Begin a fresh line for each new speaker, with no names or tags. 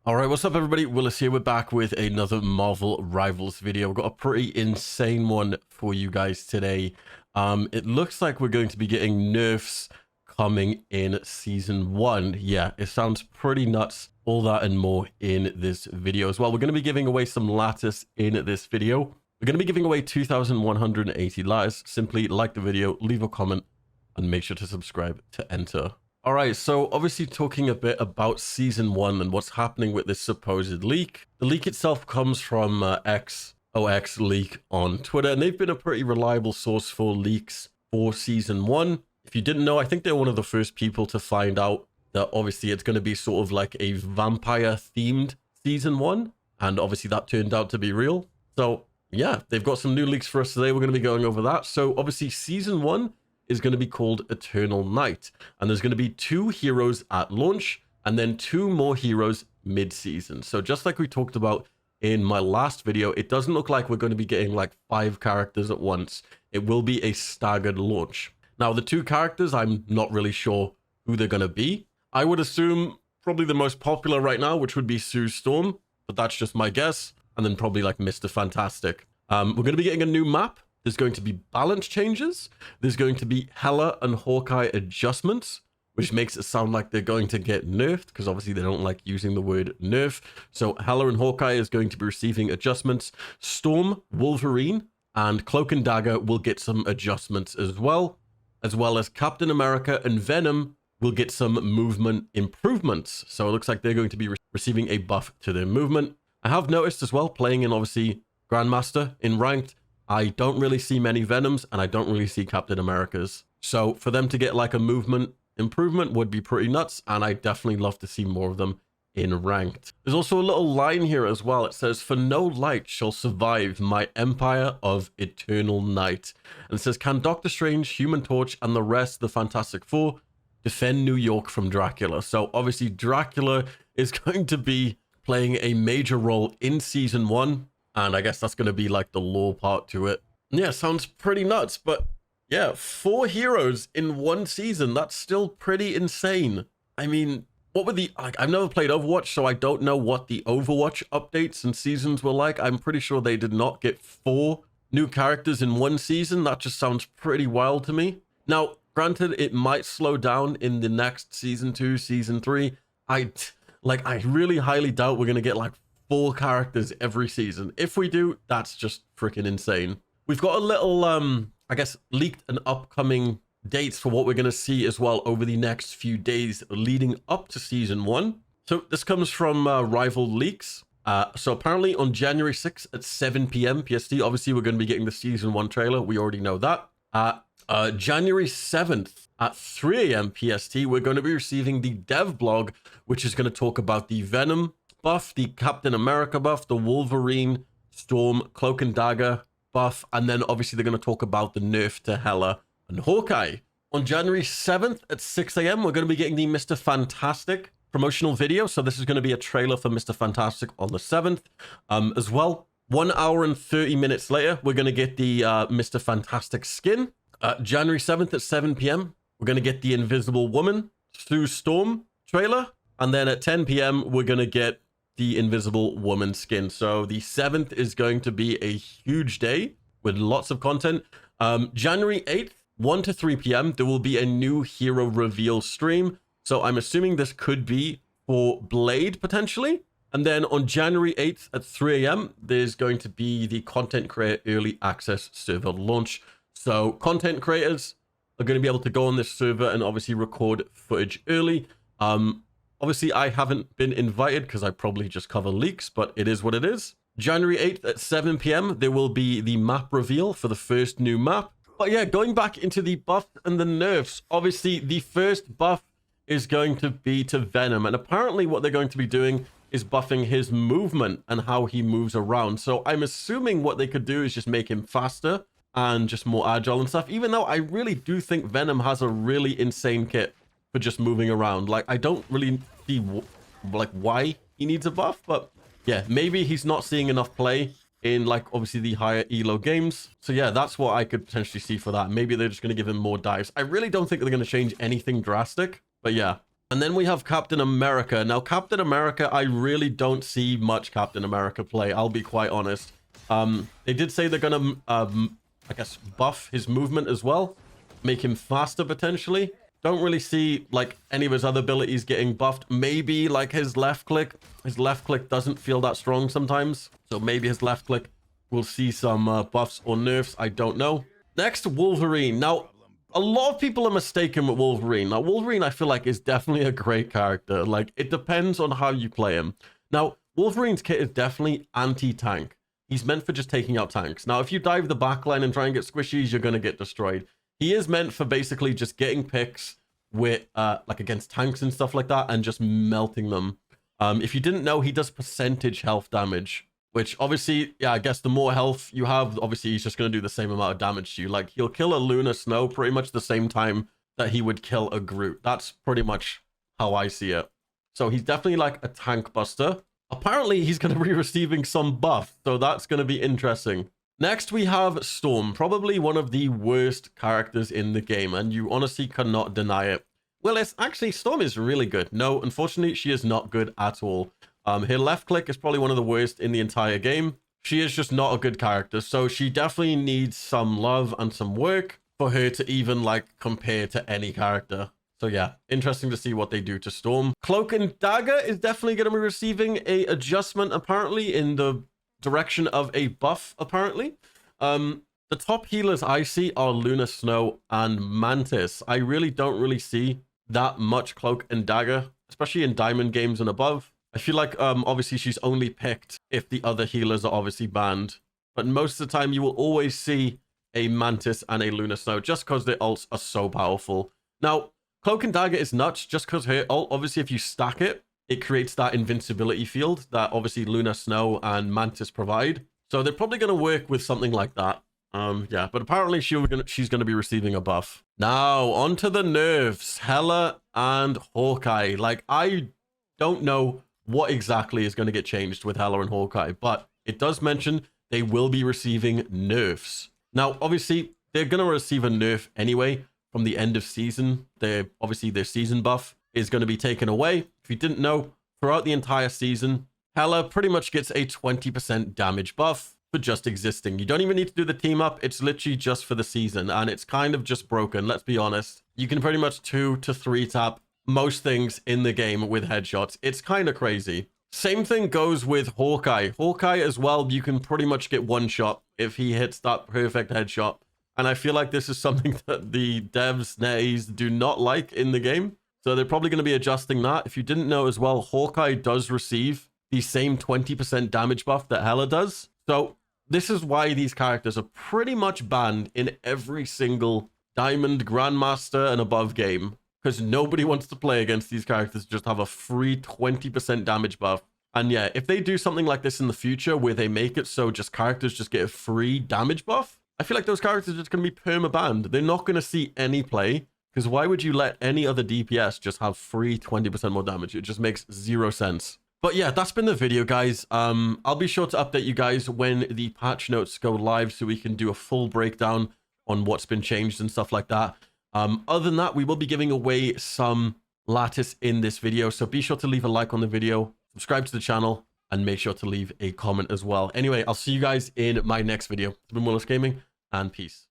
All right, what's up, everybody? Willis here. We're back with another Marvel Rivals video. We've got a pretty insane one for you guys today. It looks like we're going to be getting nerfs coming in season 1. Yeah, it sounds pretty nuts. All that and more in this video as well. We're going to be giving away some Lattice in this video. We're going to be giving away 2,180 Lattice. Simply like the video, leave a comment, and make sure to subscribe to enter. All right, so obviously talking a bit about season 1 and what's happening with this supposed leak. The leak itself comes from XOX Leak on Twitter, and they've been a pretty reliable source for leaks for season 1. If you didn't know, I think they're one of the first people to find out that obviously it's going to be sort of like a vampire-themed season 1, and obviously that turned out to be real. So yeah, they've got some new leaks for us today. We're going to be going over that. So obviously season 1 is going to be called Eternal Night, and there's going to be 2 heroes at launch and then 2 more heroes mid-season. So just like we talked about in my last video, it doesn't look like we're going to be getting like 5 characters at once. It will be a staggered launch. Now the 2 characters, I'm not really sure who they're going to be. I would assume probably the most popular right now, which would be Sue Storm, but that's just my guess, and then probably like Mr. Fantastic. We're going to be getting a new map. There's going to be balance changes. There's going to be Hela and Hawkeye adjustments, which makes it sound like they're going to get nerfed, because obviously they don't like using the word nerf. So Hela and Hawkeye is going to be receiving adjustments. Storm, Wolverine, and Cloak and Dagger will get some adjustments as well as Captain America and Venom will get some movement improvements. So it looks like they're going to be receiving a buff to their movement. I have noticed as well, playing in obviously Grandmaster in Ranked, I don't really see many Venoms, and I don't really see Captain Americas. So for them to get like a movement improvement would be pretty nuts, and I definitely love to see more of them in Ranked. There's also a little line here as well. It says, "For no light shall survive my empire of eternal night." And it says, "Can Doctor Strange, Human Torch, and the rest of the Fantastic Four defend New York from Dracula?" So obviously Dracula is going to be playing a major role in season 1. And I guess that's going to be like the lore part to it. Yeah, sounds pretty nuts. But yeah, 4 heroes in 1 season. That's still pretty insane. I mean, what were the... I've never played Overwatch, so I don't know what the Overwatch updates and seasons were like. I'm pretty sure they did not get 4 new characters in 1 season. That just sounds pretty wild to me. Now, granted, it might slow down in the next season 2, season 3. I really highly doubt we're going to get like 4 characters every season. If we do, that's just freaking insane. We've got a little, I guess, leaked and upcoming dates for what we're going to see as well over the next few days leading up to season 1. So this comes from Rival Leaks. So apparently on January 6th at 7 p.m. PST, obviously we're going to be getting the season 1 trailer. We already know that. January 7th at 3 a.m. PST, we're going to be receiving the dev blog, which is going to talk about the Venom buff, the Captain America buff, the Wolverine, Storm, Cloak and Dagger buff, and then obviously they're going to talk about the nerf to Hela and Hawkeye. On January 7th at 6 a.m., we're going to be getting the Mr. Fantastic promotional video. So this is going to be a trailer for Mr. Fantastic on the 7th as well. 1 hour and 30 minutes later, we're going to get the Mr. Fantastic skin. January 7th at 7 p.m., we're going to get the Invisible Woman Sue Storm trailer. And then at 10 p.m., we're going to get the Invisible Woman skin. So the 7th is going to be a huge day with lots of content. January 8th, 1 to 3 p.m., there will be a new hero reveal stream. So I'm assuming this could be for Blade potentially. And then on January 8th at 3 a.m., there's going to be the Content Creator Early Access server launch. So content creators are going to be able to go on this server and obviously record footage early. Obviously, I haven't been invited because I probably just cover leaks, but it is what it is. January 8th at 7 p.m., there will be the map reveal for the first new map. But yeah, going back into the buffs and the nerfs, obviously the first buff is going to be to Venom. And apparently what they're going to be doing is buffing his movement and how he moves around. So I'm assuming what they could do is just make him faster and just more agile and stuff, even though I really do think Venom has a really insane kit for just moving around. Like, I don't really see like why he needs a buff, but yeah, maybe he's not seeing enough play in like obviously the higher elo games. So yeah, that's what I could potentially see for that. Maybe they're just going to give him more dives. I really don't think they're going to change anything drastic, but yeah, And then we have Captain America. Now, Captain America, I really don't see much Captain America play. I'll be quite honest. They did say they're going to, I guess, buff his movement as well. Make him faster, potentially. Don't really see, like, any of his other abilities getting buffed. Maybe, like, his left click. His left click doesn't feel that strong sometimes. So maybe his left click will see some buffs or nerfs. I don't know. Next, Wolverine. Now, a lot of people are mistaken with Wolverine. Now, Wolverine, I feel like, is definitely a great character. Like, it depends on how you play him. Now, Wolverine's kit is definitely anti-tank. He's meant for just taking out tanks. Now, if you dive the backline and try and get squishies, you're going to get destroyed. He is meant for basically just getting picks with, like, against tanks and stuff like that and just melting them. If you didn't know, he does percentage health damage. Which, obviously, yeah, I guess the more health you have, obviously, he's just going to do the same amount of damage to you. Like, he'll kill a Lunar Snow pretty much the same time that he would kill a Groot. That's pretty much how I see it. So he's definitely like a tank buster. Apparently, he's going to be receiving some buff, so that's going to be interesting. Next, we have Storm, probably one of the worst characters in the game, and you honestly cannot deny it. Well, it's actually, Storm is really good. No, unfortunately, she is not good at all. Her left click is probably one of the worst in the entire game. She is just not a good character, so she definitely needs some love and some work for her to even, like, compare to any character. So yeah, interesting to see what they do to Storm. Cloak and Dagger is definitely going to be receiving a adjustment, apparently, in the direction of a buff, apparently. The top healers I see are Lunar Snow and Mantis. I really don't see that much Cloak and Dagger, especially in Diamond games and above. I feel like, obviously, she's only picked if the other healers are obviously banned. But most of the time, you will always see a Mantis and a Lunar Snow just because their ults are so powerful. Now, Cloak and Dagger is nuts just because her ult, obviously, if you stack it, it creates that invincibility field that, obviously, Lunar Snow and Mantis provide. So they're probably going to work with something like that. Yeah, but apparently she's going to be receiving a buff. Now, on to the nerfs. Hela and Hawkeye. Like, I don't know what exactly is going to get changed with Hela and Hawkeye, but it does mention they will be receiving nerfs. Now, obviously, they're going to receive a nerf anyway from the end of season. Obviously, their season buff is going to be taken away. If you didn't know, throughout the entire season, Hela pretty much gets a 20% damage buff for just existing. You don't even need to do the team up. It's literally just for the season, and it's kind of just broken. Let's be honest. You can pretty much 2 to 3 tap most things in the game with headshots. It's kind of crazy. Same thing goes with Hawkeye. Hawkeye as well, you can pretty much get one shot if he hits that perfect headshot. And I feel like this is something that the devs, netties do not like in the game. So they're probably going to be adjusting that. If you didn't know as well, Hawkeye does receive the same 20% damage buff that Hela does. So this is why these characters are pretty much banned in every single Diamond, Grandmaster, and above game. Because nobody wants to play against these characters, just have a free 20% damage buff. And yeah, if they do something like this in the future where they make it so just characters just get a free damage buff, I feel like those characters are just going to be perma-banned. They're not going to see any play. Because why would you let any other DPS just have free 20% more damage? It just makes zero sense. But yeah, that's been the video, guys. I'll be sure to update you guys when the patch notes go live so we can do a full breakdown on what's been changed and stuff like that. Other than that, we will be giving away some Lattice in this video, so be sure to leave a like on the video, subscribe to the channel, and make sure to leave a comment as well. Anyway, I'll see you guys in my next video. It's been Willis Gaming, and peace.